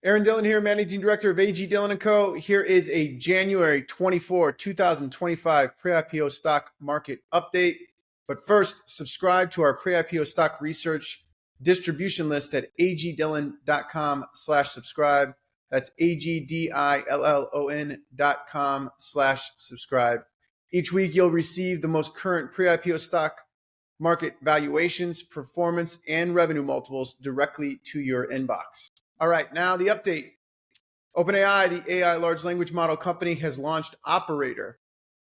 Aaron Dillon here, Managing Director of AG Dillon & Co. Here is a January 24, 2025 pre-IPO stock market update. But first, subscribe to our pre-IPO stock research distribution list at agdillon.com/subscribe. That's agdillon.com/subscribe. Each week, you'll receive the most current pre-IPO stock market valuations, performance, and revenue multiples directly to your inbox. All right, now the update. OpenAI, the AI large language model company, has launched Operator.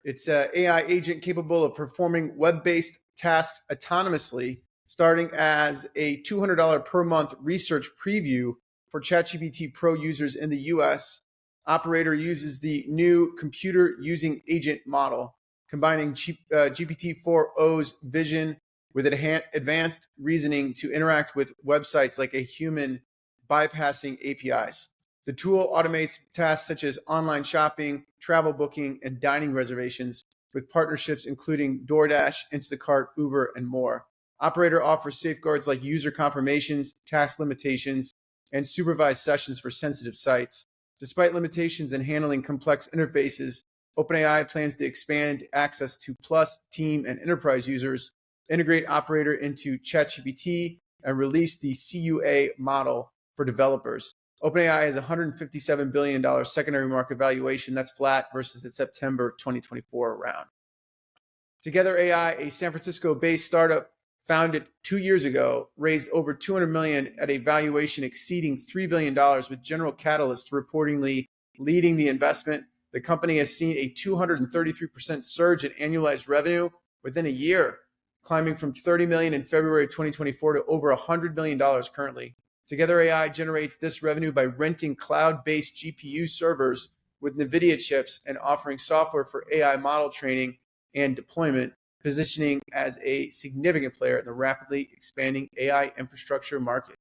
It's an AI agent capable of performing web-based tasks autonomously, starting as a $200 per month research preview for ChatGPT Pro users in the US. Operator uses the new computer using agent model, combining GPT-4o's vision with advanced reasoning to interact with websites like a human, bypassing APIs. The tool automates tasks such as online shopping, travel booking, and dining reservations with partnerships including DoorDash, Instacart, Uber, and more. Operator offers safeguards like user confirmations, task limitations, and supervised sessions for sensitive sites. Despite limitations in handling complex interfaces, OpenAI plans to expand access to Plus, Team, and Enterprise users, integrate Operator into ChatGPT, and release the CUA model for developers. OpenAI has a $157 billion secondary market valuation. That's flat versus its September 2024 round. Together AI, a San Francisco-based startup founded 2 years ago, raised over $200 million at a valuation exceeding $3 billion, with General Catalyst reportedly leading the investment. The company has seen a 233% surge in annualized revenue within a year, climbing from $30 million in February of 2024 to over $100 million currently. Together AI generates this revenue by renting cloud-based GPU servers with NVIDIA chips and offering software for AI model training and deployment, positioning as a significant player in the rapidly expanding AI infrastructure market.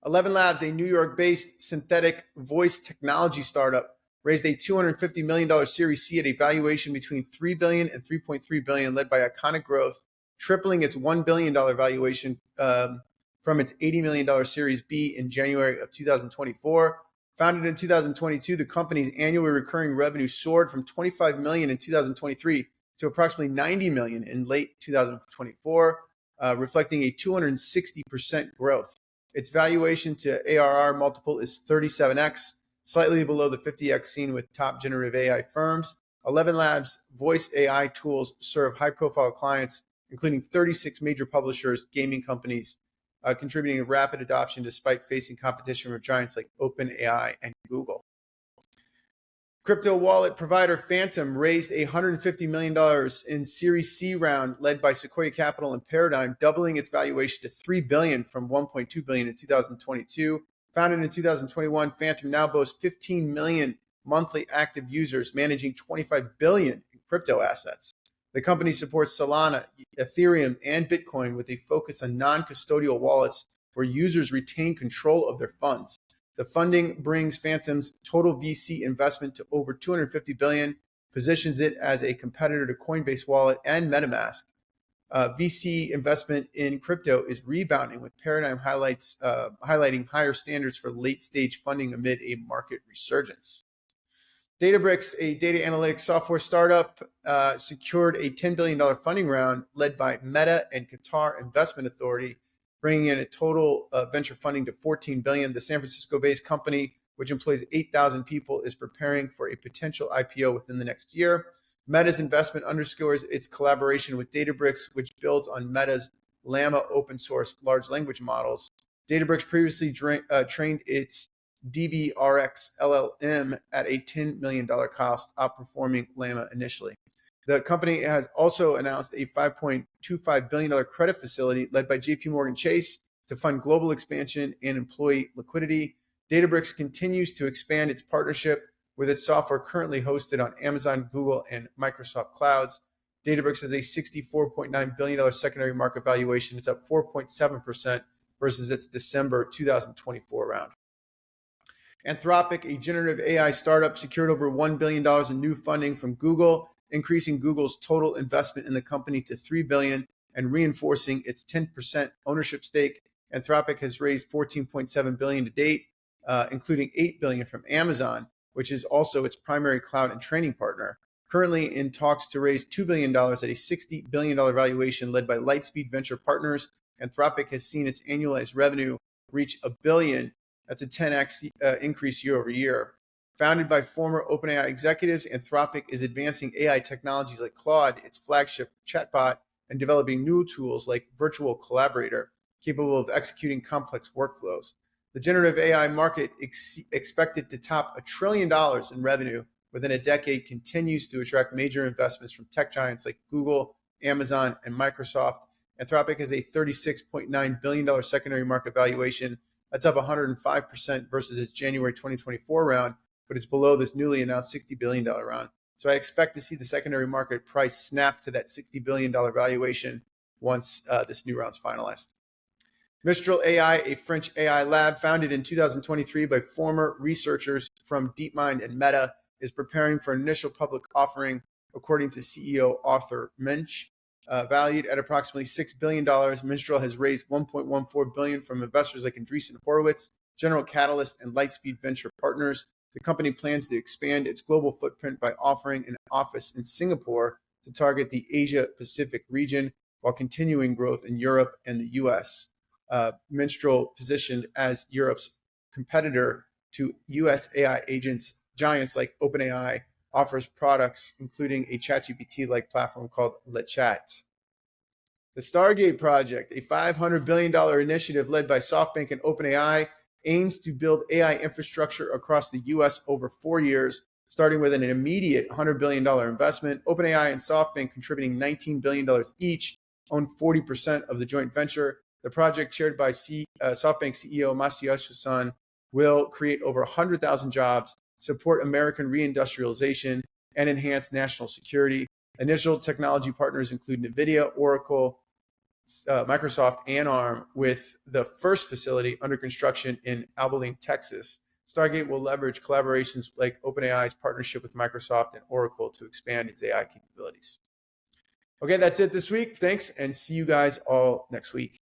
ElevenLabs, a New York-based synthetic voice technology startup, raised a $250 million Series C at a valuation between $3 billion and $3.3 billion, led by Iconic Growth, tripling its $1 billion valuation from its $80 million Series B in January of 2024. Founded in 2022, the company's annual recurring revenue soared from $25 million in 2023 to approximately $90 million in late 2024, reflecting a 260% growth. Its valuation to ARR multiple is 37x, slightly below the 50x seen with top generative AI firms. ElevenLabs voice AI tools serve high-profile clients, including 36 major publishers, gaming companies, contributing to rapid adoption despite facing competition from giants like OpenAI and Google. Crypto wallet provider Phantom raised $150 million in Series C round led by Sequoia Capital and Paradigm, doubling its valuation to $3 billion from $1.2 billion in 2022. Founded in 2021, Phantom now boasts 15 million monthly active users, managing 25 billion in crypto assets. The company supports Solana, Ethereum, and Bitcoin with a focus on non-custodial wallets where users retain control of their funds. The funding brings Phantom's total VC investment to over $250 billion, positions it as a competitor to Coinbase Wallet and MetaMask. VC investment in crypto is rebounding, with Paradigm highlighting higher standards for late-stage funding amid a market resurgence. Databricks, a data analytics software startup, secured a $10 billion funding round led by Meta and Qatar Investment Authority, bringing in a total venture funding to $14 billion. The San Francisco-based company, which employs 8,000 people, is preparing for a potential IPO within the next year. Meta's investment underscores its collaboration with Databricks, which builds on Meta's Llama open source large language models. Databricks previously trained its DBRX LLM at a $10 million cost, outperforming Llama initially. The company has also announced a $5.25 billion credit facility led by JPMorgan Chase to fund global expansion and employee liquidity. Databricks continues to expand its partnership with its software currently hosted on Amazon, Google, and Microsoft clouds. Databricks has a $64.9 billion secondary market valuation. It's up 4.7% versus its December 2024 round. Anthropic, a generative AI startup, secured over $1 billion in new funding from Google, increasing Google's total investment in the company to $3 billion and reinforcing its 10% ownership stake. Anthropic has raised $14.7 billion to date, including $8 billion from Amazon, which is also its primary cloud and training partner. Currently in talks to raise $2 billion at a $60 billion valuation led by Lightspeed Venture Partners. Anthropic has seen its annualized revenue reach $1 billion. That's a 10x increase year over year. Founded by former OpenAI executives, Anthropic is advancing AI technologies like Claude, its flagship chatbot, and developing new tools like Virtual Collaborator, capable of executing complex workflows. The generative AI market expected to top $1 trillion in revenue within a decade continues to attract major investments from tech giants like Google, Amazon, and Microsoft. Anthropic has a $36.9 billion secondary market valuation. That's up 105% versus its January 2024 round, but it's below this newly announced $60 billion round. So I expect to see the secondary market price snap to that $60 billion valuation once this new round's finalized. Mistral AI, a French AI lab founded in 2023 by former researchers from DeepMind and Meta, is preparing for an initial public offering, according to CEO Arthur Mensch. Valued at approximately $6 billion, Mistral has raised $1.14 billion from investors like Andreessen Horowitz, General Catalyst, and Lightspeed Venture Partners. The company plans to expand its global footprint by offering an office in Singapore to target the Asia-Pacific region while continuing growth in Europe and the U.S. Mistral, positioned as Europe's competitor to U.S. AI giants like OpenAI, offers products including a ChatGPT-like platform called LeChat. The Stargate project, a $500 billion initiative led by SoftBank and OpenAI, aims to build AI infrastructure across the U.S. over 4 years, starting with an immediate $100 billion investment. OpenAI and SoftBank, contributing $19 billion each, own 40% of the joint venture. The project, chaired by SoftBank CEO Masayoshi Son, will create over 100,000 jobs, support American reindustrialization, and enhance national security. Initial technology partners include NVIDIA, Oracle, Microsoft, and ARM, with the first facility under construction in Abilene, Texas. Stargate will leverage collaborations like OpenAI's partnership with Microsoft and Oracle to expand its AI capabilities. Okay, that's it this week. Thanks, and see you guys all next week.